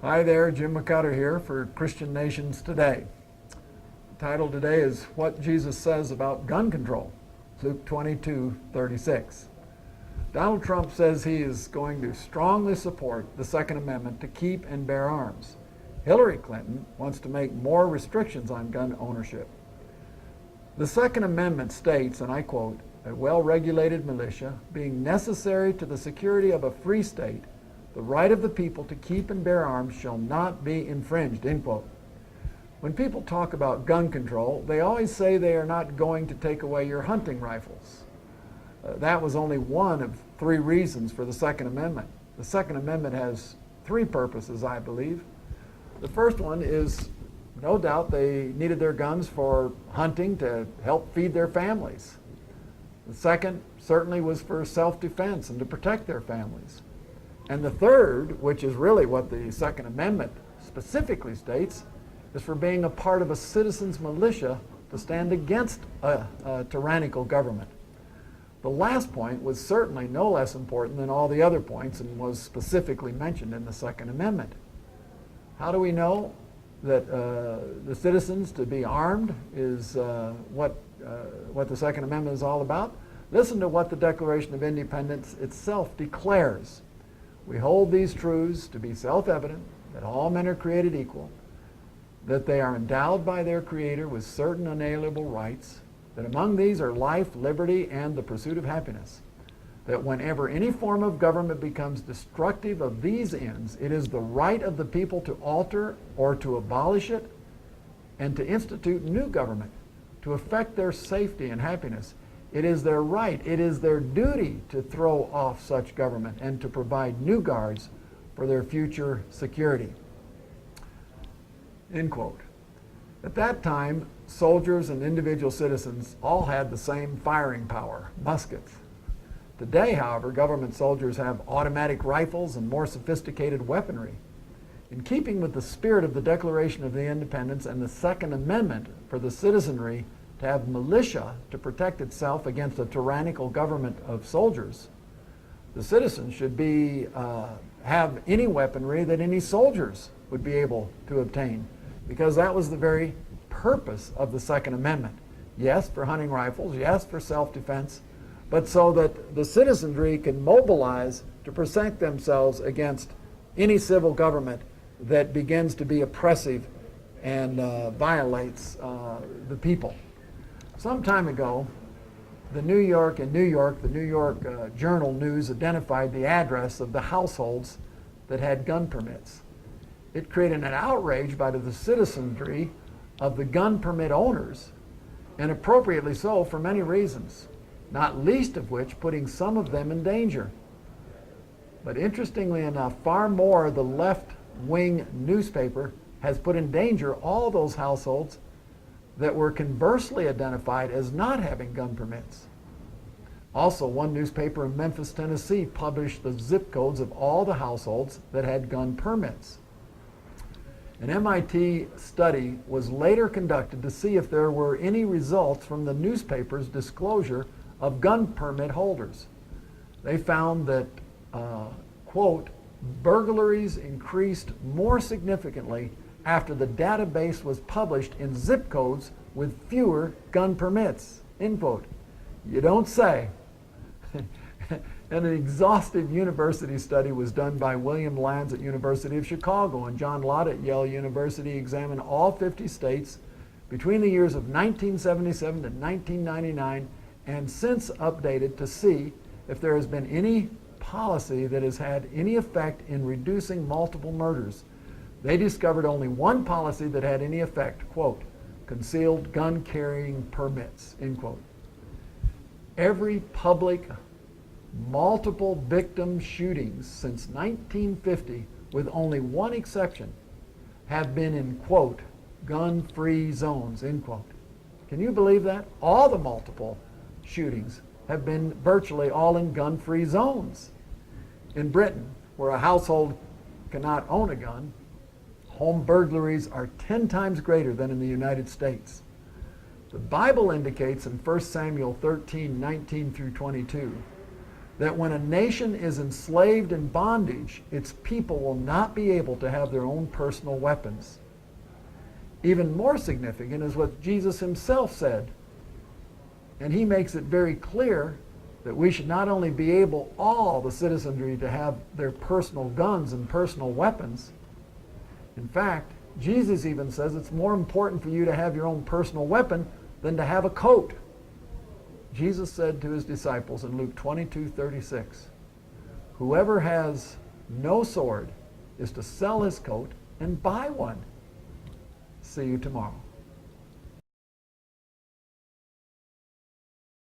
Hi there, Jim McCutter here for Christian Nations Today. The title today is What Jesus Says About Gun Control, Luke 22:36. Donald Trump says he is going to strongly support the Second Amendment to keep and bear arms. Hillary Clinton wants to make more restrictions on gun ownership. The Second Amendment states, and I quote, "A well-regulated militia, being necessary to the security of a free state, the right of the people to keep and bear arms shall not be infringed," end quote. When people talk about gun control, they always say they are not going to take away your hunting rifles. That was only one of three reasons for the Second Amendment. The Second Amendment has three purposes, I believe. The first one is, no doubt, they needed their guns for hunting to help feed their families. The second certainly was for self-defense and to protect their families. And the third, which is really what the Second Amendment specifically states, is for being a part of a citizen's militia to stand against a tyrannical government. The last point was certainly no less important than all the other points and was specifically mentioned in the Second Amendment. How do we know that the citizens to be armed is what the Second Amendment is all about? Listen to what the Declaration of Independence itself declares. "We hold these truths to be self-evident, that all men are created equal, that they are endowed by their Creator with certain unalienable rights, that among these are life, liberty, and the pursuit of happiness, that whenever any form of government becomes destructive of these ends, it is the right of the people to alter or to abolish it and to institute new government to effect their safety and happiness. It is their right, it is their duty to throw off such government and to provide new guards for their future security." End quote. At that time, soldiers and individual citizens all had the same firing power, muskets. Today, however, government soldiers have automatic rifles and more sophisticated weaponry. In keeping with the spirit of the Declaration of the Independence and the Second Amendment for the citizenry to have militia to protect itself against a tyrannical government of soldiers, the citizens should have any weaponry that any soldiers would be able to obtain, because that was the very purpose of the Second Amendment. Yes, for hunting rifles, yes, for self-defense, but so that the citizenry can mobilize to protect themselves against any civil government that begins to be oppressive and violates the people. Some time ago, the New York Journal News identified the address of the households that had gun permits. It created an outrage by the citizenry of the gun permit owners, and appropriately so for many reasons, not least of which putting some of them in danger. But interestingly enough, far more the left-wing newspaper has put in danger all those households that were conversely identified as not having gun permits. Also, one newspaper in Memphis, Tennessee published the zip codes of all the households that had gun permits. An MIT study was later conducted to see if there were any results from the newspaper's disclosure of gun permit holders. They found that, quote, "burglaries increased more significantly after the database was published in zip codes with fewer gun permits," end quote. You don't say. And an exhaustive university study was done by William Lands at University of Chicago and John Lott at Yale University examined all 50 states between the years of 1977 to 1999 and since updated to see if there has been any policy that has had any effect in reducing multiple murders. They discovered only one policy that had any effect, quote, "concealed gun carrying permits," end quote. Every public multiple victim shootings since 1950, with only one exception, have been in, quote, "gun-free zones," end quote. Can you believe that? All the multiple shootings have been virtually all in gun-free zones. In Britain, where a household cannot own a gun, home burglaries are 10 times greater than in the United States. The Bible indicates in 1 Samuel 13:19 through 22 that when a nation is enslaved in bondage, its people will not be able to have their own personal weapons. Even more significant is what Jesus himself said. And he makes it very clear that we should not only be able, all the citizenry, to have their personal guns and personal weapons. In fact, Jesus even says it's more important for you to have your own personal weapon than to have a coat. Jesus said to his disciples in Luke 22:36, "Whoever has no sword is to sell his coat and buy one." See you tomorrow.